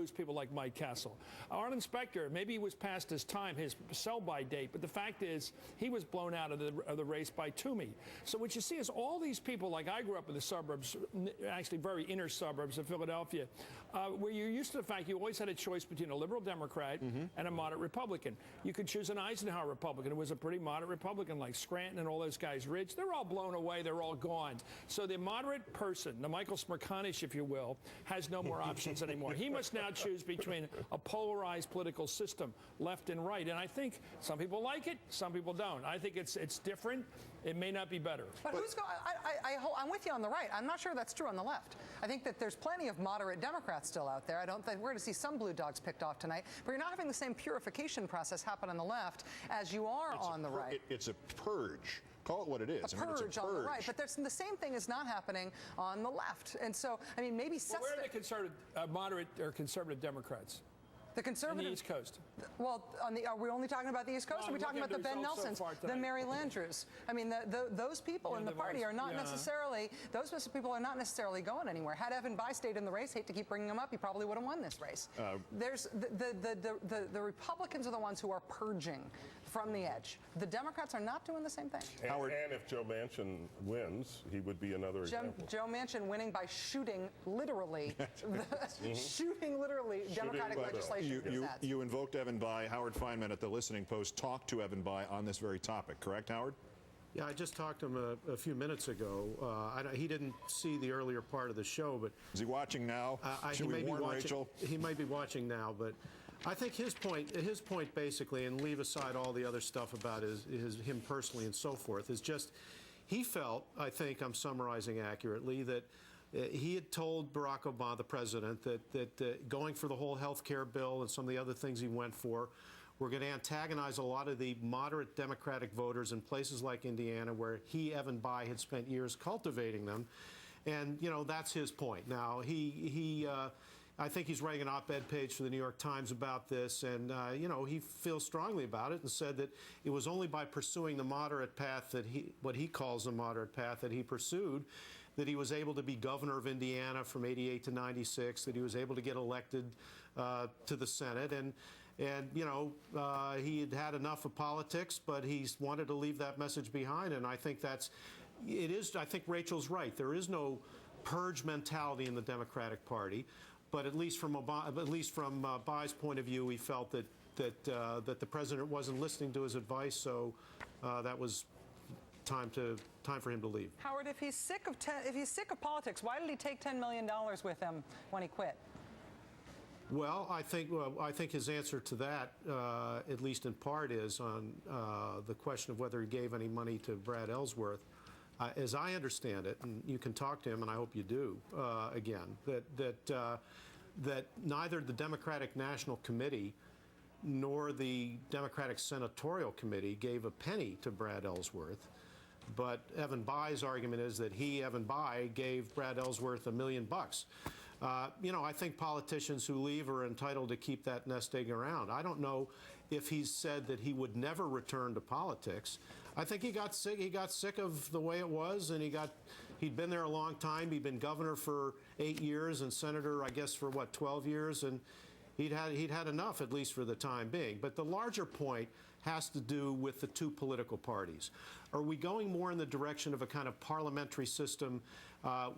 lose people like Mike Castle. Art Inspector, maybe he was past his time, his sell-by date, but the fact is he was blown out of the race by Toomey. So what you see is all these people, like I grew up in the suburbs, actually very inner suburbs of Philadelphia, where you're used to the fact you always had a choice between a liberal Democrat and a moderate Republican. You could choose an Eisenhower Republican who was a pretty moderate Republican like Scranton and all those guys, Ridge. They're all blown away. They're all gone. So the moderate person, the Michael Smerconish, if you will, has no more options anymore. He must now choose between a polarized political system, left and right. And I think some people like it, some people don't. I think it's different. It may not be better. But who's going? I'm with you on the right. I'm not sure that's true on the left. I think that there's plenty of moderate Democrats still out there. I don't think we're going to see some blue dogs picked off tonight. But you're not having the same purification process happen on the left as you are on the right. It's a purge. Call it what it is. A purge on the right, but the same thing is not happening on the left. And so, I mean, maybe where are the conservative, moderate or conservative Democrats? The conservative, on the East Coast. Well, are we only talking about the East Coast? Or are we talking about the Ben Nelsons, the Mary Landrieux? I mean, those people in the party are not necessarily, those people are not necessarily going anywhere. Had Evan Bayh stayed in the race, hate to keep bringing him up, he probably would have won this race. There's the Republicans are the ones who are purging from the edge. The Democrats are not doing the same thing. And if Joe Manchin wins, he would be another example. Joe Manchin winning by shooting literally, shooting literally Democratic legislation. You invoked Evan Bayh. Howard Feynman at the Listening Post talked to Evan Bayh on this very topic, correct, Howard? Yeah, I just talked to him a few minutes ago. He didn't see the earlier part of the show, but is he watching now? Should we warn Rachel? He might be watching now, but I think his point basically, and leave aside all the other stuff about him personally and so forth, is just he felt, I think I'm summarizing accurately, that he had told Barack Obama, the president, that going for the whole health care bill and some of the other things he went for were going to antagonize a lot of the moderate Democratic voters in places like Indiana, where he, Evan Bayh, had spent years cultivating them. And, you know, that's his point. Now, I think he's writing an op-ed page for the New York Times about this, and, you know, he feels strongly about it and said that it was only by pursuing the moderate path that what he calls the moderate path that he pursued, that he was able to be governor of Indiana from '88 to '96, that he was able to get elected to the Senate, and you know, he had had enough of politics, but he's wanted to leave that message behind, and I think I think Rachel's right. There is no purge mentality in the Democratic Party, but at least from Bayh's point of view, he felt that the president wasn't listening to his advice, so that was time for him to leave. Howard, if he's sick of politics, why did he take $10 million with him when he quit? Well, I think his answer to that, at least in part, is on the question of whether he gave any money to Brad Ellsworth. As I understand it, and you can talk to him, and I hope you do, again, that neither the Democratic National Committee nor the Democratic Senatorial Committee gave a penny to Brad Ellsworth. But Evan Bayh's argument is that Evan Bayh, gave Brad Ellsworth $1 million. You know, I think politicians who leave are entitled to keep that nest egg around. I don't know if he's said that he would never return to politics. I think he got sick. He got sick of the way it was, and he'd been there a long time. He'd been governor for 8 years and senator, I guess, for what, 12 years, and he'd had enough, at least for the time being. But the larger point has to do with the two political parties. Are we going more in the direction of a kind of parliamentary system,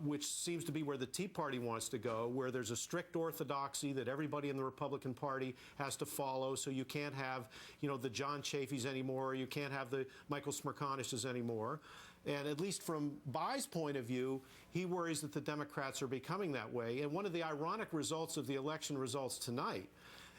which seems to be where the Tea Party wants to go, where there's a strict orthodoxy that everybody in the Republican Party has to follow, so you can't have, you know, the John Chafees anymore, you can't have the Michael Smerconishes anymore. And at least from Bayh's point of view, he worries that the Democrats are becoming that way. And one of the ironic results of the election results tonight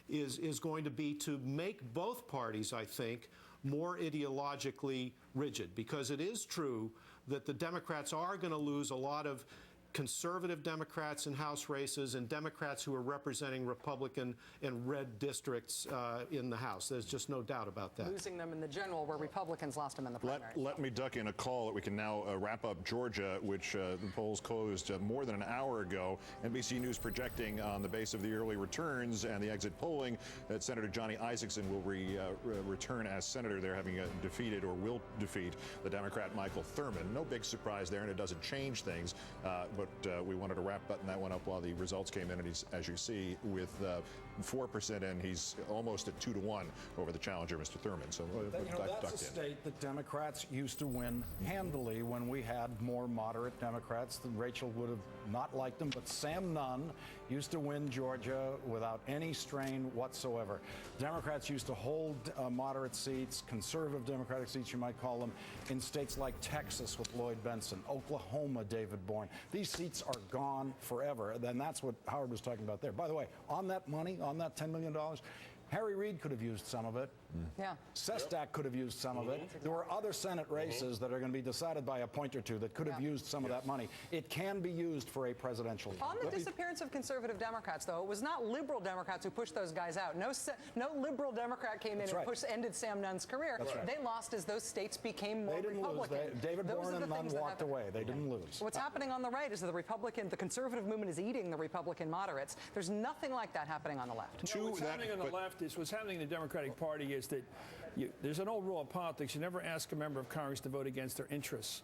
is going to be to make both parties, I think, more ideologically rigid, because it is true that the Democrats are going to lose a lot of conservative Democrats in House races and Democrats who are representing Republican and red districts in the House. There's just no doubt about that. Losing them in the general where Republicans lost them in the primary. Let me duck in a call that we can now wrap up Georgia, which the polls closed more than an hour ago. NBC News projecting on the base of the early returns and the exit polling that Senator Johnny Isakson will return as senator. They're having defeated or will defeat the Democrat Michael Thurmond. No big surprise there, and it doesn't change things. but we wanted to button that one up while the results came in, and he's, as you see, with 4% in, he's almost at 2-1 over the challenger, Mr. Thurman. So that's a state that Democrats used to win handily when we had more moderate Democrats. Rachel would have not liked them, but Sam Nunn used to win Georgia without any strain whatsoever. Democrats used to hold moderate seats, conservative Democratic seats, you might call them, in states like Texas with Lloyd Benson, Oklahoma, David Bourne. These seats are gone forever. Then that's what Howard was talking about there. By the way, on that money, on that $10 million, Harry Reid could have used some of it. Yeah. Sestak could have used some of it. There were other Senate races that are going to be decided by a point or two that could have used some of that money. It can be used for a presidential. On the disappearance of conservative Democrats, though, it was not liberal Democrats who pushed those guys out. No liberal Democrat came in and ended Sam Nunn's career. They lost as those states became more Republican. David Bourne and Nunn walked away. They didn't lose. What's happening on the right is that the conservative movement is eating the Republican moderates. There's nothing like that happening on the left. What's happening on the left is what's happening in the Democratic Party is that there's an old rule of politics. You never ask a member of Congress to vote against their interests.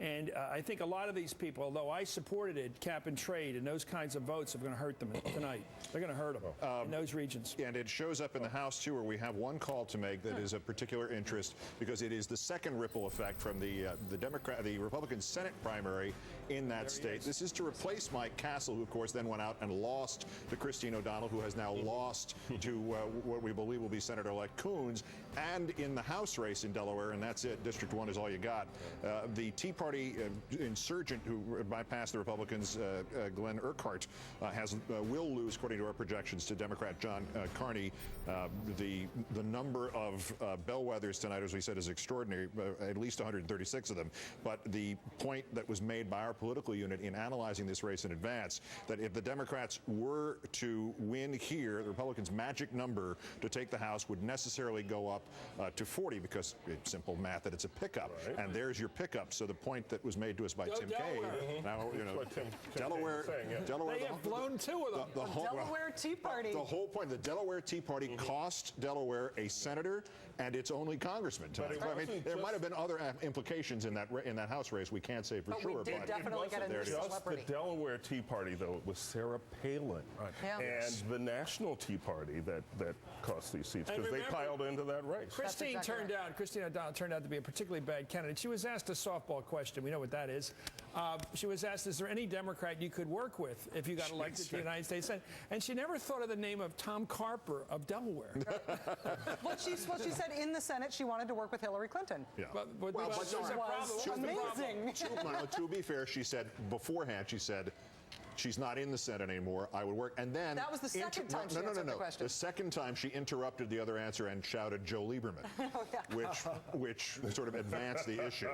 And I think a lot of these people, although I supported it, cap and trade, and those kinds of votes are going to hurt them tonight. They're going to hurt them in those regions. And it shows up in the House, too, where we have one call to make that is of particular interest because it is the second ripple effect from the Republican Senate primary in that state. This is to replace Mike Castle, who, of course, then went out and lost to Christine O'Donnell, who has now lost to what we believe will be Senator-elect Coons. And in the House race in Delaware, and that's it, District 1 is all you got, the Tea Party insurgent who bypassed the Republicans, Glenn Urquhart, will lose, according to our projections, to Democrat John Carney. The number of bellwethers tonight, as we said, is extraordinary, at least 136 of them. But the point that was made by our political unit in analyzing this race in advance, that if the Democrats were to win here, the Republicans' magic number to take the House would necessarily go up to 40, because it's simple math that it's a pickup. Right. And there's your pickup. So the point that was made to us by Tim Kaine. Now, Delaware. They have blown two of them. The Delaware Tea Party. The whole point, the Delaware Tea Party cost Delaware a senator and its only congressman tonight. I mean, there might have been other implications in that House race. We can't say for sure. We did definitely get a new celebrity. The Delaware Tea Party, though, it was Sarah Palin and the National Tea Party that cost these seats because they piled into that race. Christine O'Donnell turned out to be a particularly bad candidate. She was asked a softball question. We know what that is. She was asked, is there any Democrat you could work with if you got elected to the United States Senate? And she never thought of the name of Tom Carper of Delaware. Well, she said in the Senate she wanted to work with Hillary Clinton. Yeah. But amazing. To be fair, she said beforehand, she's not in the Senate anymore. I would work. And then that was the second time she answered the question. The second time she interrupted the other answer and shouted Joe Lieberman, which sort of advanced the issue.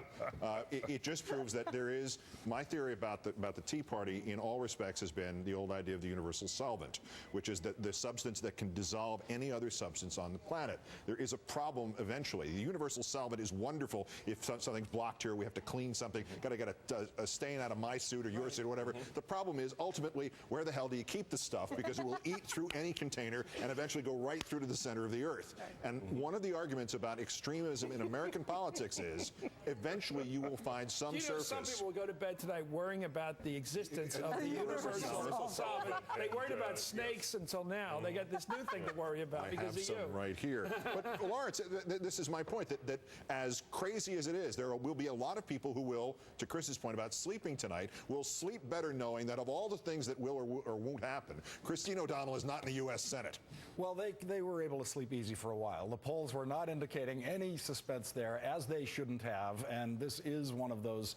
It just proves that there is, my theory about the Tea Party in all respects has been the old idea of the universal solvent, which is that the substance that can dissolve any other substance on the planet. There is a problem eventually. The universal solvent is wonderful if something's blocked here, we have to clean something, got to get a stain out of my suit or your suit or whatever. The problem is ultimately, where the hell do you keep the stuff? Because it will eat through any container and eventually go right through to the center of the earth. And one of the arguments about extremism in American politics is eventually you will find some surface. Some people will go to bed tonight worrying about the existence of the universal solvent. They worried about snakes until now. They got this new thing to worry about because of you. Right here. But Lawrence, this is my point, that as crazy as it is, there will be a lot of people who will, to Chris's point about sleeping tonight, will sleep better knowing that of all the things that will or won't happen, Christine O'Donnell is not in the U.S. Senate. Well, they were able to sleep easy for a while. The polls were not indicating any suspense there, as they shouldn't have, and this is one of those,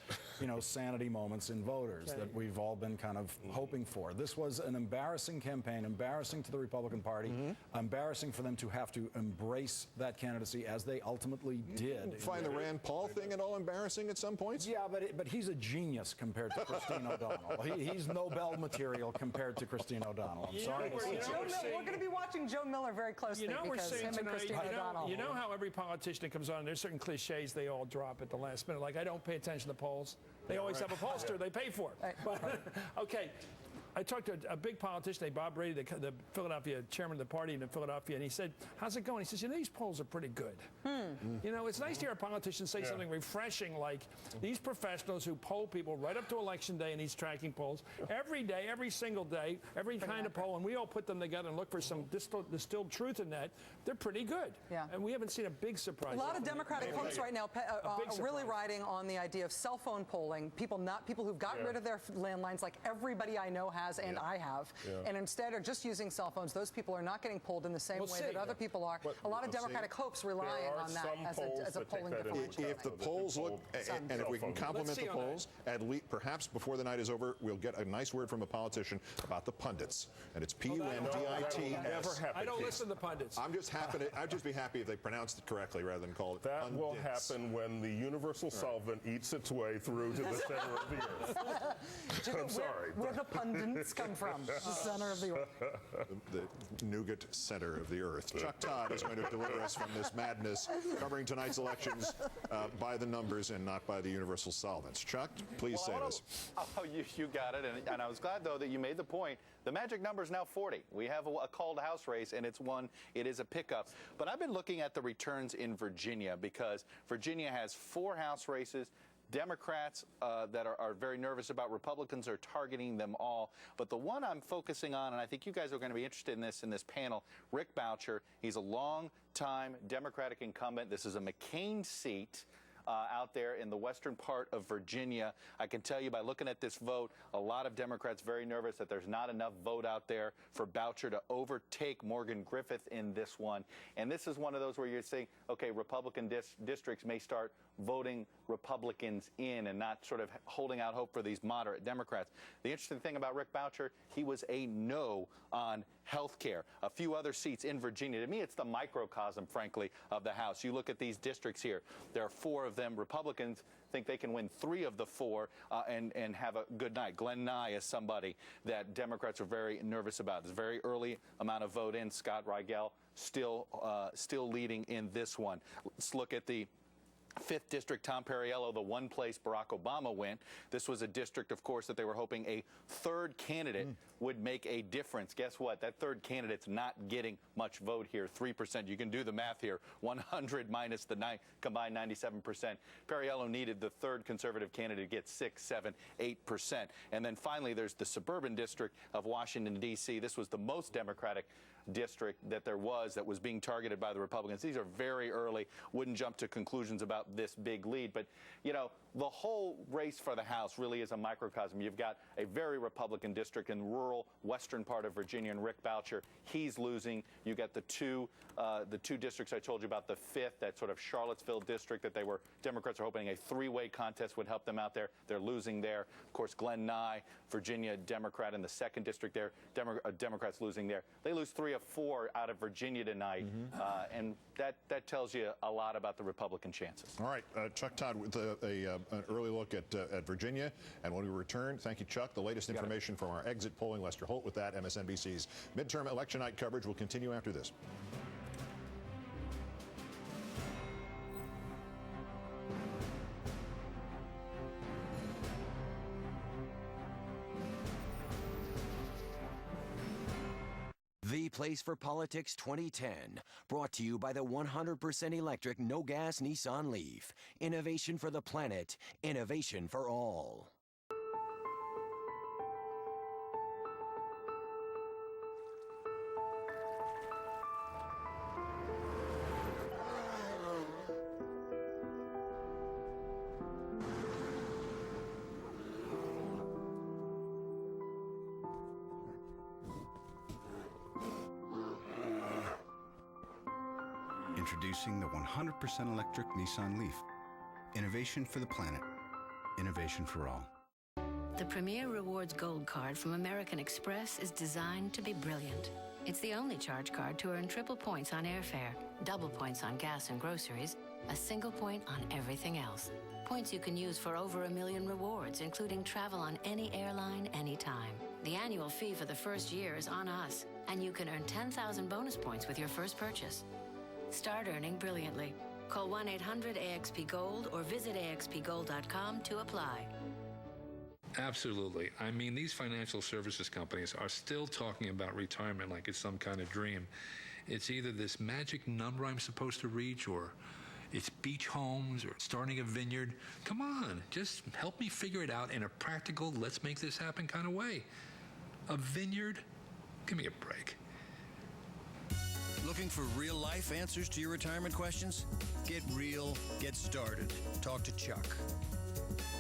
sanity moments in voters that we've all been kind of hoping for. This was an embarrassing campaign, embarrassing to the Republican Party, embarrassing for them to have to embrace that candidacy as they ultimately did. Find the Rand Paul thing at all embarrassing at some points? Yeah, but he's a genius compared to Christine O'Donnell. He's Nobel material compared to Christine O'Donnell. I'm sorry. We're going to be watching Joe Miller very closely because him and Christine O'Donnell. You know how every politician that comes on, there's certain cliches they all drop at the last minute. Like, I don't pay attention to polls. They always have a pollster they pay for. But, okay. I talked to a big politician, Bob Brady, the Philadelphia chairman of the party in Philadelphia, and he said, how's it going? He says, these polls are pretty good. You know, it's nice to hear a politician say something refreshing like these professionals who poll people right up to Election Day in these tracking polls, every day, every single day, every kind of poll, and we all put them together and look for some distilled truth in that. They're pretty good. Yeah. And we haven't seen a big surprise. A lot of Democratic folks right now are really riding on the idea of cell phone polling, people who've gotten rid of their landlines like everybody I know has and I have, and instead are just using cell phones. Those people are not getting polled in the same way that other people are. A lot of Democratic hopes relying on that as a polling differential. If the polls look, and if we can compliment the polls, at least perhaps before the night is over, we'll get a nice word from a politician about the pundits. And it's P-U-N-D-I-T-S. I don't listen to pundits. I'd just be happy if they pronounced it correctly rather than call it that pundits. Will happen when the universal solvent eats its way through to the center of the earth. I'm sorry. Where the pundits come from, the center of the earth. The nougat center of the earth. Chuck Todd is going to deliver us from this madness, covering tonight's elections by the numbers and not by the universal solvents. Chuck, please say this. Oh, you got it. And I was glad, though, that you made the point. The magic number is now 40. We have a called House race, and it is a pickup. But I've been looking at the returns in Virginia because Virginia has 4 House races. Democrats that are very nervous about. Republicans are targeting them all. But the one I'm focusing on, and I think you guys are going to be interested in this panel, Rick Boucher. He's a long-time Democratic incumbent. This is a McCain seat. Out there in the western part of Virginia. I can tell you by looking at this vote, a lot of Democrats very nervous that there's not enough vote out there for Boucher to overtake Morgan Griffith in this one. And this is one of those where you're saying, okay, Republican districts may start voting Republicans in and not sort of holding out hope for these moderate Democrats. The interesting thing about Rick Boucher, he was a no on health care. A few other seats in Virginia. To me, it's the microcosm, frankly, of the House. You look at these districts here. There are 4 of them. Republicans think they can win 3 of the 4 and have a good night. Glenn Nye is somebody that Democrats are very nervous about. There's a very early amount of vote in. Scott Rigel still leading in this one. Let's look at the 5th District, Tom Perriello, the one place Barack Obama went. This was a district, of course, that they were hoping a 3rd candidate would make a difference. Guess what? That 3rd candidate's not getting much vote here, 3%. You can do the math here. 100 minus the combined 97%. Perriello needed the 3rd conservative candidate to get 6, 7, 8%. And then finally, there's the suburban district of Washington, D.C. This was the most Democratic district that was being targeted by the Republicans. These are very early. Wouldn't jump to conclusions about this big lead. But, you know, the whole race for the House really is a microcosm. You've got a very Republican district in rural western part of Virginia, and Rick Boucher, he's losing. You got the two districts I told you about, the 5th, that sort of Charlottesville district that Democrats are hoping a 3-way contest would help them out there. They're losing there. Of course, Glenn Nye, Virginia Democrat in the 2nd district there, Democrats losing there. They lose 3 of 4 out of Virginia tonight, and that tells you a lot about the Republican chances. All right, Chuck Todd with an early look at Virginia, and when we return, thank you, Chuck. The latest information from our exit polling. Lester Holt with that. MSNBC's midterm election night coverage will continue after this. The Place for Politics 2010, brought to you by the 100% electric, no-gas Nissan Leaf. Innovation for the planet, innovation for all. Introducing the 100% electric Nissan Leaf. Innovation for the planet. Innovation for all. The Premier Rewards Gold Card from American Express is designed to be brilliant. It's the only charge card to earn triple points on airfare, double points on gas and groceries, a single point on everything else. Points you can use for over 1 million rewards, including travel on any airline, anytime. The annual fee for the first year is on us, and you can earn 10,000 bonus points with your first purchase. Start earning brilliantly. Call 1-800-AXP-GOLD or visit axpgold.com to apply. Absolutely. I mean, these financial services companies are still talking about retirement like it's some kind of dream. It's either this magic number I'm supposed to reach, or it's beach homes, or starting a vineyard. Come on, just help me figure it out in a practical, let's make this happen kind of way. A vineyard? Give me a break. Looking for real-life answers to your retirement questions? Get real, get started. Talk to Chuck.